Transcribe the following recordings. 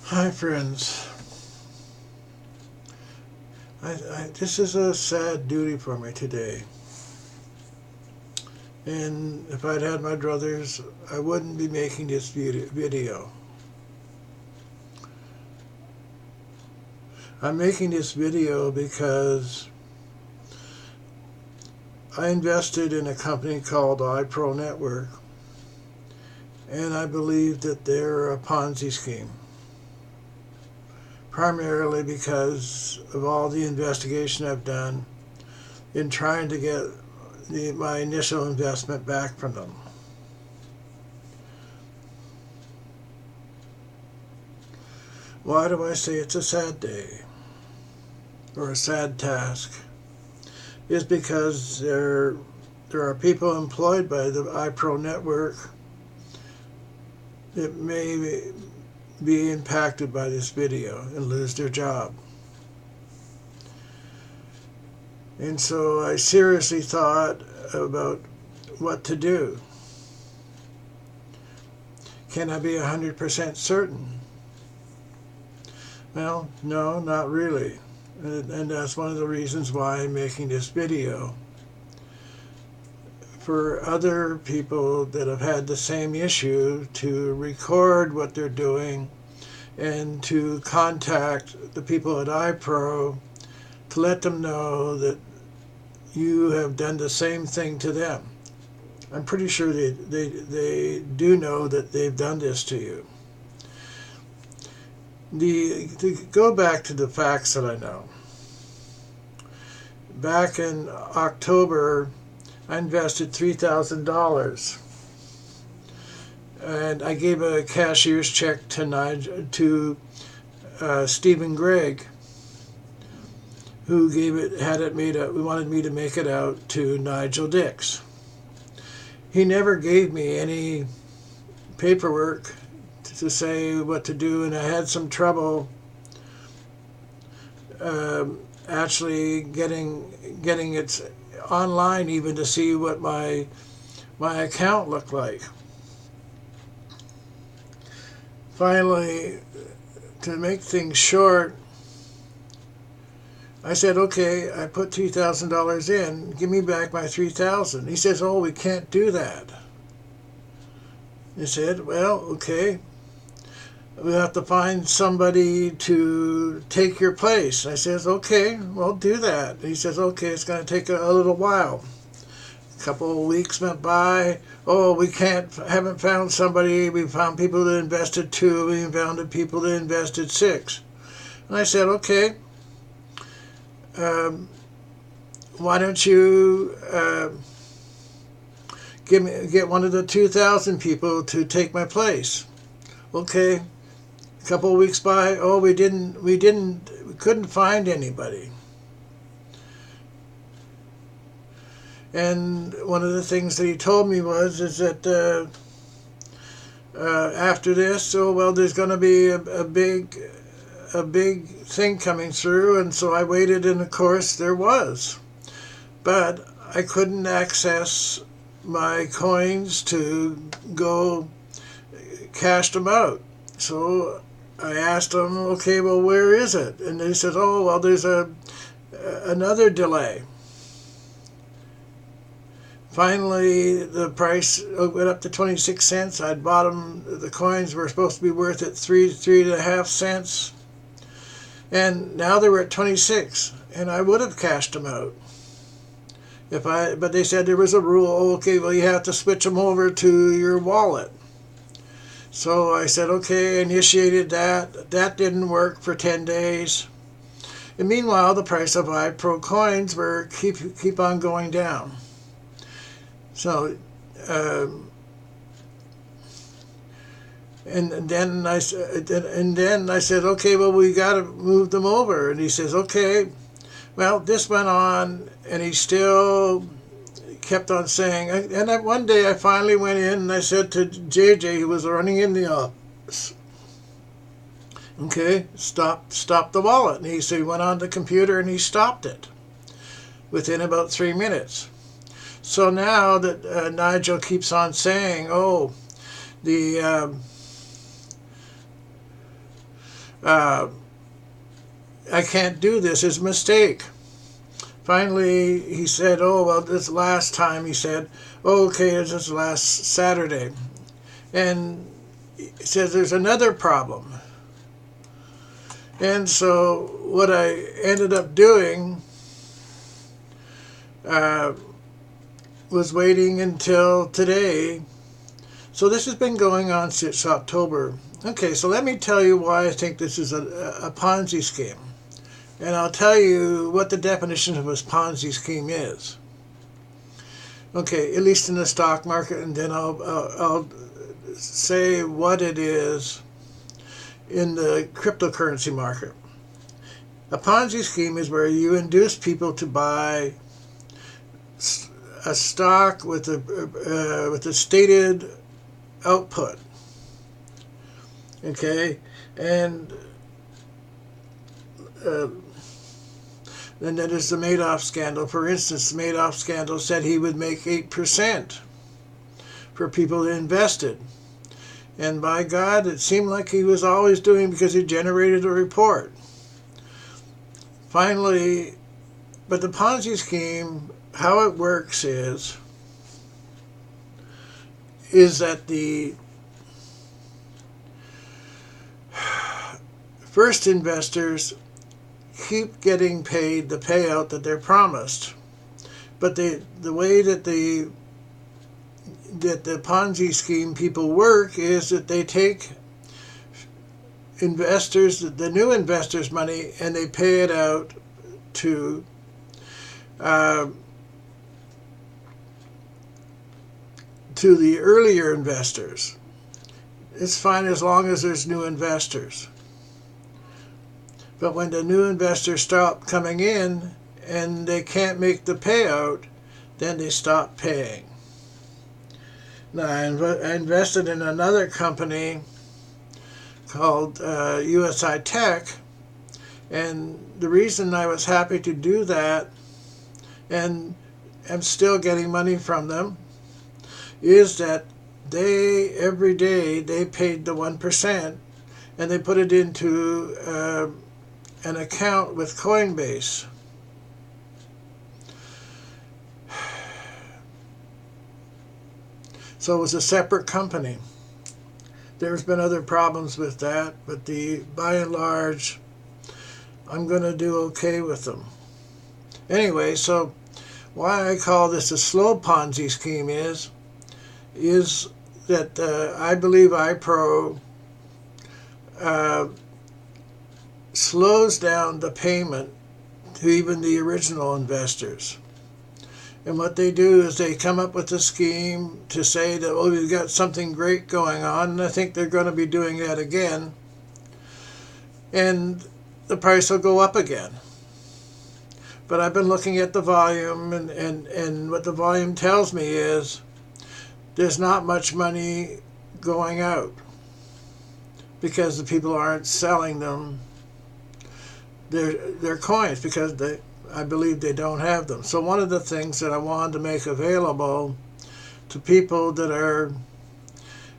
Hi friends, this is a sad duty for me today, and if I'd had my druthers I wouldn't be making this video. I'm making this video because I invested in a company called Ipro Network, and I believe that they're a Ponzi scheme. Primarily because of all the investigation I've done in trying to get my initial investment back from them. Why do I say it's a sad day or a sad task? It's because there are people employed by the Ipro network that may be impacted by this video and lose their job. And so I seriously thought about what to do. Can I be 100% certain? Well, no, not really. And that's one of the reasons why I'm making this video. For other people that have had the same issue, to record what they're doing and to contact the people at Ipro to let them know that you have done the same thing to them. I'm pretty sure they do know that they've done this to you. To go back to the facts that I know. Back in October, I invested $3,000, and I gave a cashier's check to Stephen Gregg, who wanted me to make it out to Nigel Dix. He never gave me any paperwork to say what to do, and I had some trouble actually getting it online even to see what my account looked like. Finally, to make things short, I said, okay, I put $3,000 in, give me back my $3,000. He says, oh, we can't do that. I said, well, okay, we'll have to find somebody to take your place. I says, okay, we'll do that. He says, okay, it's going to take a little while. A couple of weeks went by. Oh, we haven't found somebody. We found people that invested 2. We found people that invested 6. And I said, okay, why don't you get one of the 2,000 people to take my place? Okay. A couple of weeks by, oh, we couldn't find anybody. And one of the things that he told me is that after this, oh well, there's going to be a big thing coming through, and so I waited, and of course there was, but I couldn't access my coins to go cash them out. So I asked them, okay, well, where is it? And they said, oh, well, there's another delay. Finally, the price went up to 26 cents. I'd bought them. The coins were supposed to be worth at 3.5 cents. And now they were at 26, and I would have cashed them out. But they said there was a rule, okay, well, you have to switch them over to your wallet. So I said, okay, I initiated that. That didn't work for 10 days. And meanwhile, the price of Ipro coins were keep on going down. So, and then I said, okay, well, we got to move them over. And he says, okay. Well, this went on, and he still kept on saying. And one day I finally went in and I said to JJ, who was running in the office, okay, stop the wallet. And he went on the computer and he stopped it within about 3 minutes. So now that Nigel keeps on saying, oh, the I can't do this. It's a mistake. Finally, he said, oh, well, this last time, he said, oh, okay, this is last Saturday. And he says, there's another problem. And so what I ended up doing was waiting until today. So this has been going on since October. Okay, so let me tell you why I think this is a Ponzi scheme. And I'll tell you what the definition of a Ponzi scheme is. Okay, at least in the stock market, and then I'll say what it is in the cryptocurrency market. A Ponzi scheme is where you induce people to buy a stock with a stated output. Okay, and then there's the Madoff scandal. For instance, the Madoff scandal said he would make 8% for people that invested. And by God, it seemed like he was always doing because he generated a report. Finally, but the Ponzi scheme, how it works is that the first investors keep getting paid the payout that they're promised. But the way that the Ponzi scheme people work is that they take investors, the new investors' money, and they pay it out to the earlier investors. It's fine as long as there's new investors. But when the new investors stop coming in and they can't make the payout, then they stop paying. Now, I invested in another company called USI Tech, and the reason I was happy to do that, and I'm still getting money from them, is that every day they paid the 1%, and they put it into an account with Coinbase. So it was a separate company. There's been other problems with that, but by and large, I'm going to do okay with them. Anyway, so why I call this a slow Ponzi scheme is that I believe Ipro slows down the payment to even the original investors. And what they do is they come up with a scheme to say that, well, we've got something great going on, and I think they're going to be doing that again. And the price will go up again. But I've been looking at the volume, and what the volume tells me is there's not much money going out because the people aren't selling them their coins because I believe they don't have them. So one of the things that I wanted to make available to people that are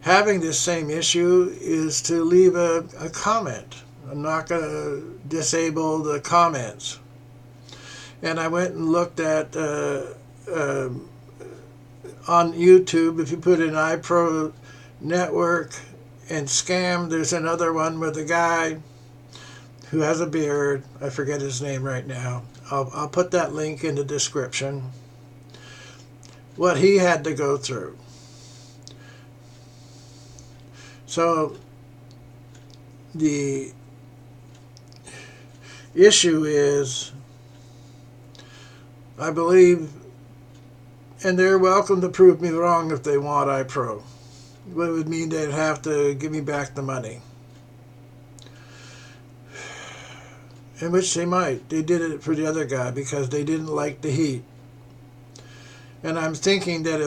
having this same issue is to leave a comment. I'm not going to disable the comments. And I went and looked at on YouTube, if you put in Ipro Network and scam, there's another one with a guy who has a beard. I forget his name right now. I'll put that link in the description. What he had to go through. So the issue is, I believe, and they're welcome to prove me wrong if they want Ipro. What it would mean they'd have to give me back the money. In which they might. They did it for the other guy because they didn't like the heat. And I'm thinking that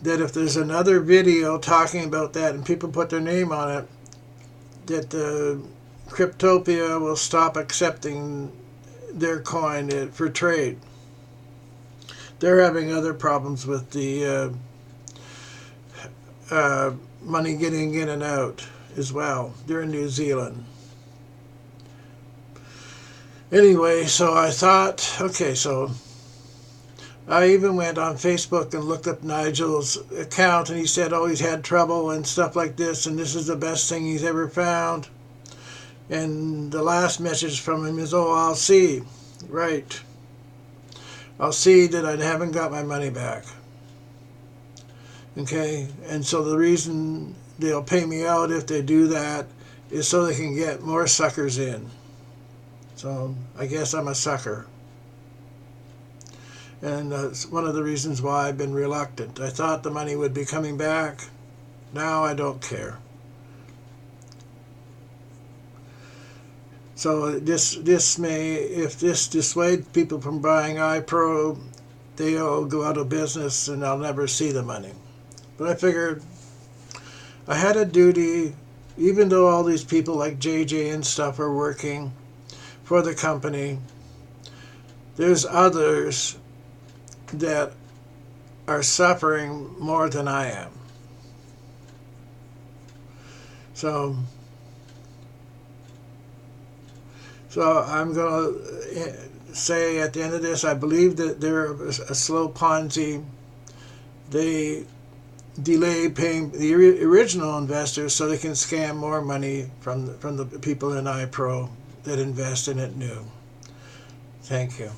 if there's another video talking about that and people put their name on it, that Cryptopia will stop accepting their coin for trade. They're having other problems with the money getting in and out. as well. They're in New Zealand. Anyway, so I thought, okay, so I even went on Facebook and looked up Nigel's account, and he said, oh, he's had trouble and stuff like this, and this is the best thing he's ever found. And the last message from him is, oh, I'll see. Right. I'll see that I haven't got my money back. Okay, and so the reason they'll pay me out if they do that is so they can get more suckers in. So I guess I'm a sucker. And that's one of the reasons why I've been reluctant. I thought the money would be coming back. Now I don't care. So this may, if this dissuades people from buying Ipro, they'll go out of business and I'll never see the money. But I figured I had a duty, even though all these people like JJ and stuff are working for the company, there's others that are suffering more than I am. So I'm going to say at the end of this, I believe that they're a slow Ponzi. They delay paying the original investors so they can scam more money from the people in Ipro that invest in it new. Thank you.